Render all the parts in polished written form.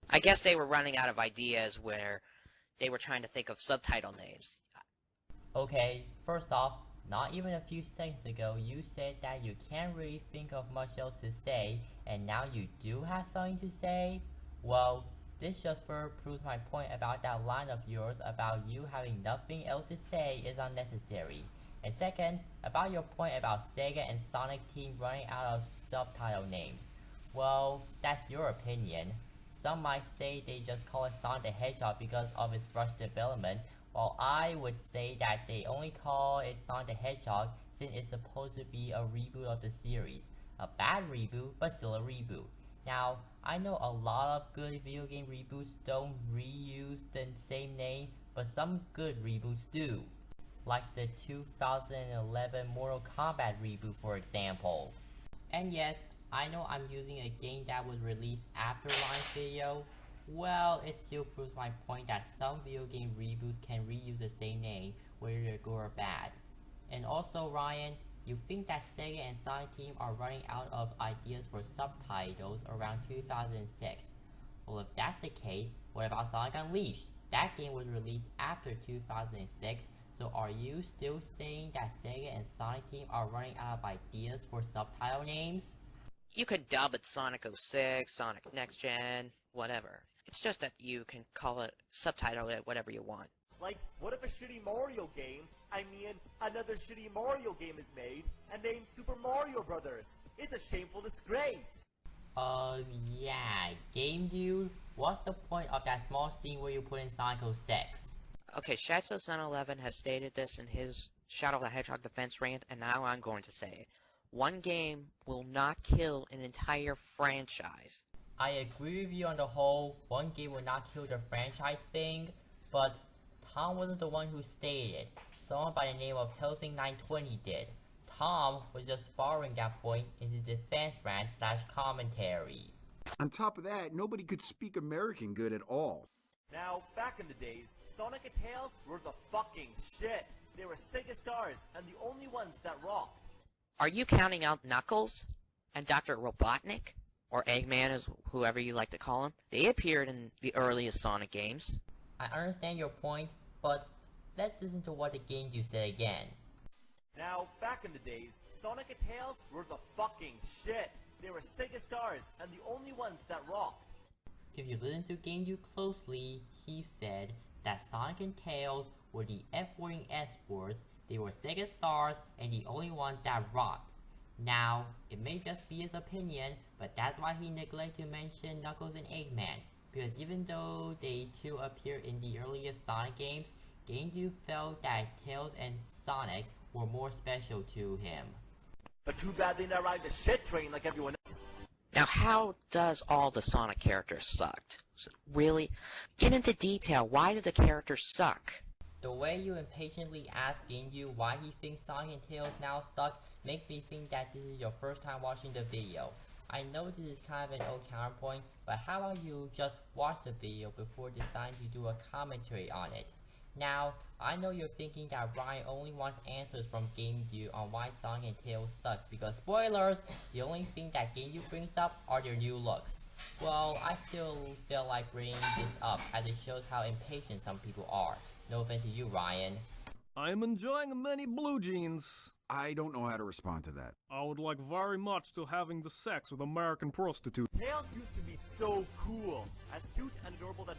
I guess they were running out of ideas where they were trying to think of subtitle names. Okay, first off, not even a few seconds ago you said that you can't really think of much else to say, and now you do have something to say? Well, this just further proves my point about that line of yours about you having nothing else to say is unnecessary. And second, about your point about Sega and Sonic Team running out of subtitle names. Well, that's your opinion. Some might say they just call it Sonic the Hedgehog because of its rushed development, while I would say that they only call it Sonic the Hedgehog since it's supposed to be a reboot of the series. A bad reboot, but still a reboot. Now, I know a lot of good video game reboots don't reuse the same name, but some good reboots do. Like the 2011 Mortal Kombat reboot, for example. And yes, I know I'm using a game that was released after Ryan's video. Well, it still proves my point that some video game reboots can reuse the same name, whether they're good or bad. And also, Ryan, you think that Sega and Sonic Team are running out of ideas for subtitles around 2006. Well, if that's the case, what about Sonic Unleashed? That game was released after 2006, so are you still saying that Sega and Sonic Team are running out of ideas for subtitle names? You could dub it Sonic 06, Sonic Next Gen, whatever. It's just that you can call it, subtitle it, whatever you want. Like, what if a shitty Mario game, another shitty Mario game is made and named Super Mario Brothers? It's a shameful disgrace! Yeah, Game Dude, what's the point of that small scene where you put in Sonic 06? Okay, ChiefShadow1750 has stated this in his Shadow the Hedgehog defense rant, and now I'm going to say it. One game will not kill an entire franchise. I agree with you on the whole, one game will not kill the franchise thing, but Tom wasn't the one who stated it. Someone by the name of Helsing920 did. Tom was just borrowing that point in his defense rant / commentary. On top of that, nobody could speak American good at all. Now, back in the days, Sonic and Tails were the fucking shit. They were Sega stars and the only ones that rocked. Are you counting out Knuckles and Dr. Robotnik? Or Eggman, as whoever you like to call him? They appeared in the earliest Sonic games. I understand your point, but let's listen to what the game you said again. Now, back in the days, Sonic and Tails were the fucking shit. They were Sega stars and the only ones that rocked. If you listen to Game Dude closely, he said that Sonic and Tails were the F-wording S-words, they were Sega stars and the only ones that rocked. Now, it may just be his opinion, but that's why he neglected to mention Knuckles and Eggman, because even though they too appeared in the earliest Sonic games, Game Dude felt that Tails and Sonic were more special to him. But too bad they didn't ride the shit train like everyone else. Now, how does all the Sonic characters suck? Really? Get into detail. Why do the characters suck? The way you impatiently ask Game Dude why he thinks Sonic and Tails now suck makes me think that this is your first time watching the video. I know this is kind of an old counterpoint, but how about you just watch the video before deciding to do a commentary on it? Now, I know you're thinking that Ryan only wants answers from Game Dude on why Sonic and Tails sucks, because spoilers, the only thing that Game Dude brings up are their new looks. Well, I still feel like bringing this up as it shows how impatient some people are. No offense to you, Ryan. I am enjoying many blue jeans. I don't know how to respond to that. I would like very much to having the sex with American prostitute. Tails used to be so cool. As cute and adorable that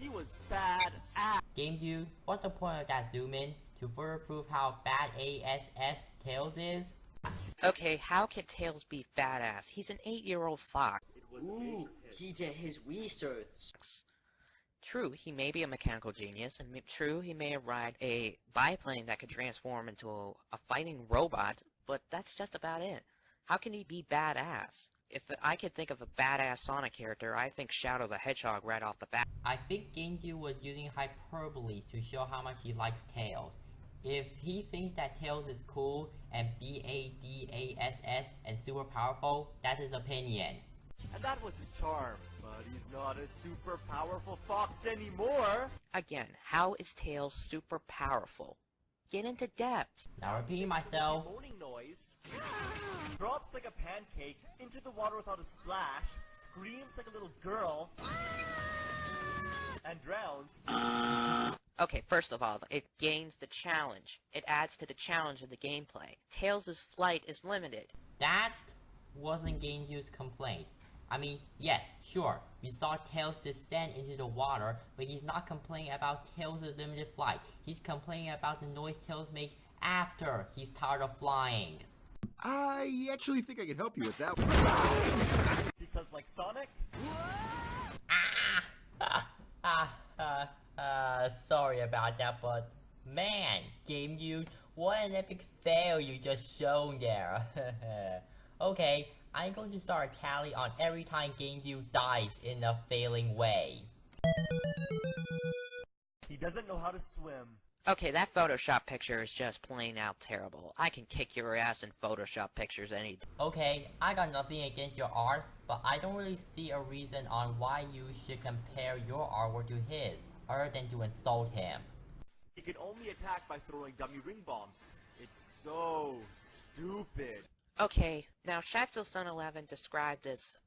he was bad ass. Game Dude, what's the point of that zoom in? To further prove how bad ASS Tails is? Okay, how can Tails be badass? He's an 8-year-old fox. Ooh, he did his research. True, he may be a mechanical genius, and true, he may ride a biplane that could transform into a fighting robot, but that's just about it. How can he be badass? If I could think of a badass Sonic character, I think Shadow the Hedgehog right off the bat. I think Game Dude was using hyperbole to show how much he likes Tails. If he thinks that Tails is cool and BADASS and super powerful, that's his opinion. And that was his charm, but he's not a super powerful fox anymore. Again, how is Tails super powerful? Get into depth. Now repeating myself. Moaning noise. Drops like a pancake into the water without a splash. Screams like a little girl. Okay, first of all, it gains the challenge. It adds to the challenge of the gameplay. Tails' flight is limited. That wasn't GameCube's complaint. I mean, yes, sure, we saw Tails descend into the water, but he's not complaining about Tails' limited flight. He's complaining about the noise Tails makes after he's tired of flying. I actually think I can help you with that one. Because like Sonic? Sorry about that, but man, GameCube, what an epic fail you just shown there. Okay, I'm going to start a tally on every time GameCube dies in a failing way. He doesn't know how to swim. Okay, that Photoshop picture is just plain out terrible. I can kick your ass in Photoshop pictures any day. Okay, I got nothing against your art, but I don't really see a reason on why you should compare your artwork to his, other than to insult him. He can only attack by throwing dummy ring bombs. It's so stupid. Okay, now ChiefShadow1750 described this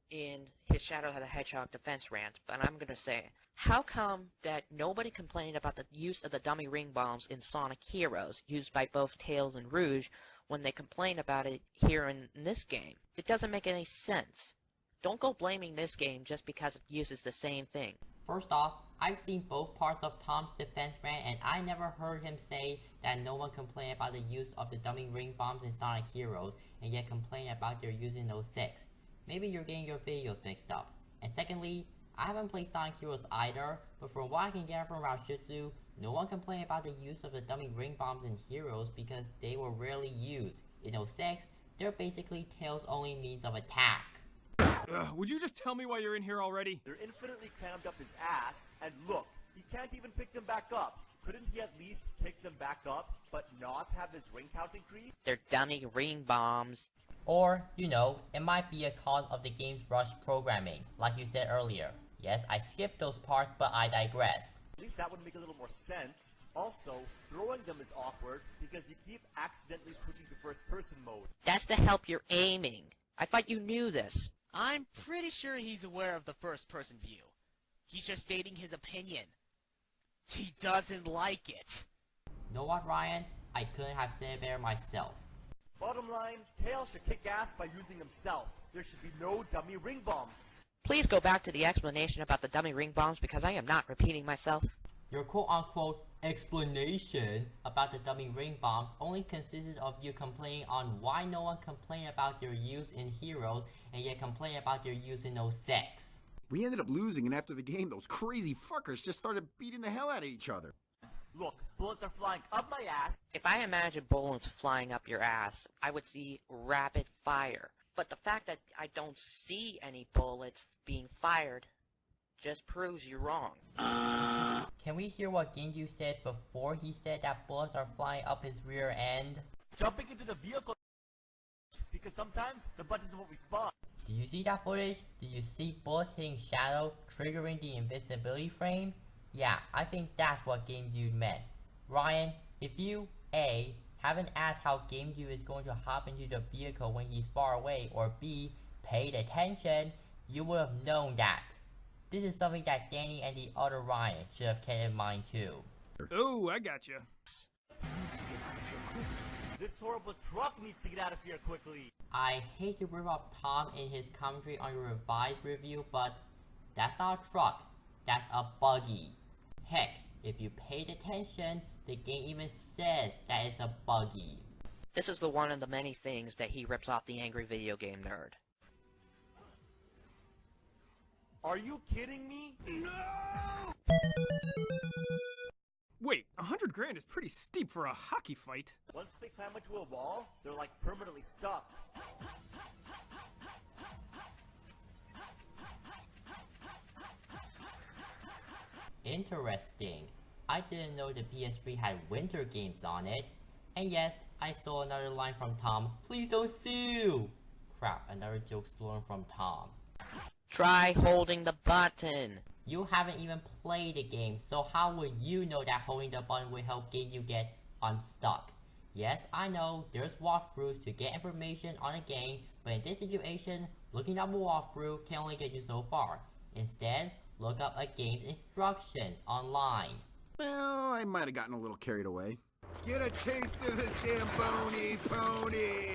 in his Shadow the Hedgehog defense rant, but I'm gonna say, how come that nobody complained about the use of the dummy ring bombs in Sonic Heroes, used by both Tails and Rouge, when they complain about it here in this game? It doesn't make any sense. Don't go blaming this game just because it uses the same thing. First off, I've seen both parts of Tom's defense rant, and I never heard him say that no one complained about the use of the dummy ring bombs in Sonic Heroes, and yet complain about their use in 06. Maybe you're getting your videos mixed up. And secondly, I haven't played Sonic Heroes either, but from what I can get from Raushitsu, no one complained about the use of the dummy ring bombs in Heroes because they were rarely used. In 06, they're basically Tails' only means of attack. Would you just tell me why you're in here already? They're infinitely crammed up his ass, and look, he can't even pick them back up. Couldn't he at least pick them back up, but not have his ring count increase? They're dummy ring bombs. Or, you know, it might be a cause of the game's rushed programming, like you said earlier. Yes, I skipped those parts, but I digress. At least that would make a little more sense. Also, throwing them is awkward because you keep accidentally switching to first person mode. That's to help your aiming. I thought you knew this. I'm pretty sure he's aware of the first-person view. He's just stating his opinion. He doesn't like it. Know what, Ryan? I couldn't have said it better myself. Bottom line, Tails should kick ass by using himself. There should be no dummy ring bombs. Please go back to the explanation about the dummy ring bombs because I am not repeating myself. Your quote-unquote explanation about the dummy ring bombs only consisted of you complaining on why no one complained about their use in Heroes and yet complained about their use in 06. We ended up losing, and after the game, those crazy fuckers just started beating the hell out of each other. Look, bullets are flying up my ass. If I imagine bullets flying up your ass, I would see rapid fire. But the fact that I don't see any bullets being fired just proves you're wrong. Can we hear what Ginju said before he said that bullets are flying up his rear end? Jumping into the vehicle because sometimes the buttons won't respond. Do you see that footage? Did you see bullets hitting Shadow, triggering the invisibility frame? Yeah, I think that's what GameDude meant. Ryan, if you, A, haven't asked how GameDude is going to hop into the vehicle when he's far away, or B, paid attention, you would have known that. This is something that Danny and the other Ryan should have kept in mind too. Oh, I gotcha. This horrible truck needs to get out of here quickly. I hate to rip off Tom in his commentary on your revised review, but that's not a truck, that's a buggy. Heck, if you paid attention, the game even says that it's a buggy. This is the one of the many things that he rips off the angry video game nerd. Are you kidding me? No! Wait, 100 grand is pretty steep for a hockey fight. Once they climb into a wall, they're like permanently stuck. Interesting. I didn't know the PS3 had winter games on it. And yes, I stole another line from Tom. Please don't sue! Crap, another joke stolen from Tom. Try holding the button. You haven't even played the game, so how would you know that holding the button will help get you get unstuck? Yes, I know, there's walkthroughs to get information on a game, but in this situation, looking up a walkthrough can only get you so far. Instead, look up a game's instructions online. Well, I might have gotten a little carried away. Get a taste of the Zamboni Pony!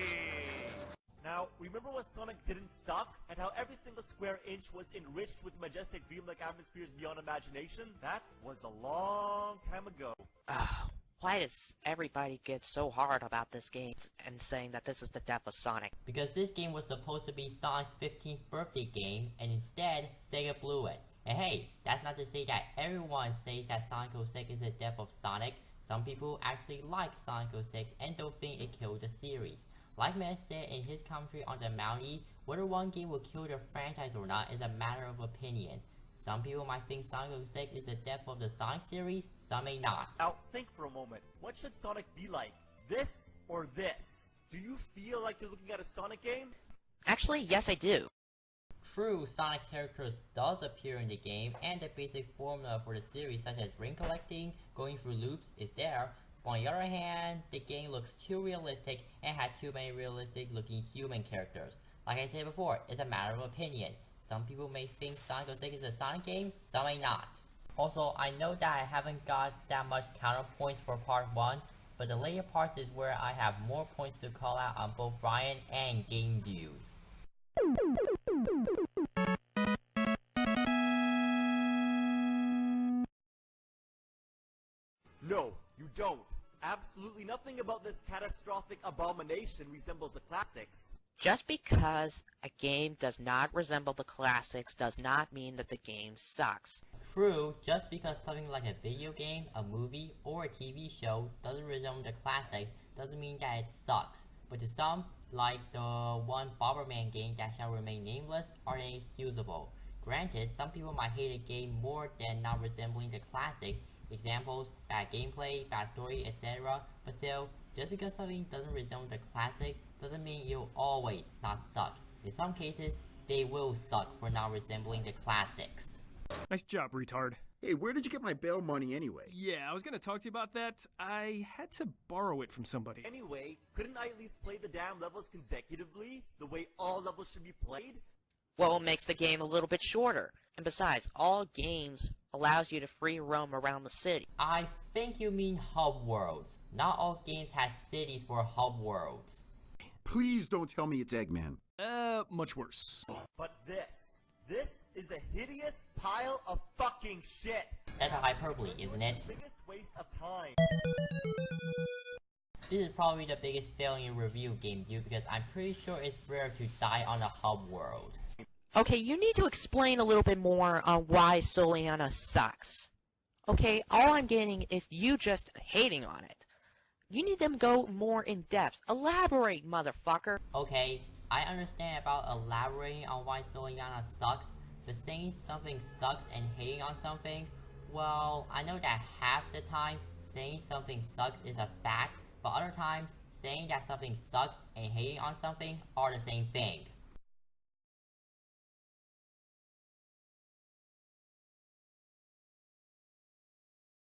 Now, remember when Sonic didn't suck, and how every single square inch was enriched with majestic dreamlike atmospheres beyond imagination? That was a long time ago. Why does everybody get so hard about this game and saying that this is the death of Sonic? Because this game was supposed to be Sonic's 15th birthday game, and instead, Sega blew it. And hey, that's not to say that everyone says that Sonic 06 is the death of Sonic. Some people actually like Sonic 06 and don't think it killed the series. Like Matt said in his commentary on the Mountie, whether one game will kill the franchise or not is a matter of opinion. Some people might think Sonic 06 is the death of the Sonic series, some may not. Now, think for a moment. What should Sonic be like? This or this? Do you feel like you're looking at a Sonic game? Actually, yes I do. True, Sonic characters does appear in the game, and the basic formula for the series such as ring collecting, going through loops is there. But on the other hand, the game looks too realistic and had too many realistic looking human characters. Like I said before, it's a matter of opinion. Some people may think Sonic 06 is a Sonic game, some may not. Also, I know that I haven't got that much counterpoints for part 1, but the later parts is where I have more points to call out on both Brian and Game Dude. No, you don't. Absolutely nothing about this catastrophic abomination resembles the classics. Just because a game does not resemble the classics does not mean that the game sucks. True, just because something like a video game, a movie, or a TV show doesn't resemble the classics doesn't mean that it sucks. But to some, like the one Bomberman game that shall remain nameless, are inexcusable. Granted, some people might hate a game more than not resembling the classics, examples, bad gameplay, bad story, etc. But still, just because something doesn't resemble the classics doesn't mean it'll always not suck. In some cases, they will suck for not resembling the classics. Nice job, retard. Hey, where did you get my bail money anyway? Yeah, I was gonna talk to you about that. I had to borrow it from somebody. Anyway, couldn't I at least play the damn levels consecutively, the way all levels should be played? Well, it makes the game a little bit shorter. And besides, all games allows you to free roam around the city. I think you mean hub worlds. Not all games have cities for hub worlds. Please don't tell me it's Eggman. Much worse. But this is a hideous pile of fucking shit. That's a hyperbole, isn't it? Biggest waste of time. This is probably the biggest failure in review Game Dude because I'm pretty sure it's rare to die on a hub world. Okay, you need to explain a little bit more on why Soliana sucks. Okay, all I'm getting is you just hating on it. You need them to go more in depth. Elaborate, motherfucker. Okay, I understand about elaborating on why Soliana sucks, but saying something sucks and hating on something, well, I know that half the time saying something sucks is a fact, but other times saying that something sucks and hating on something are the same thing.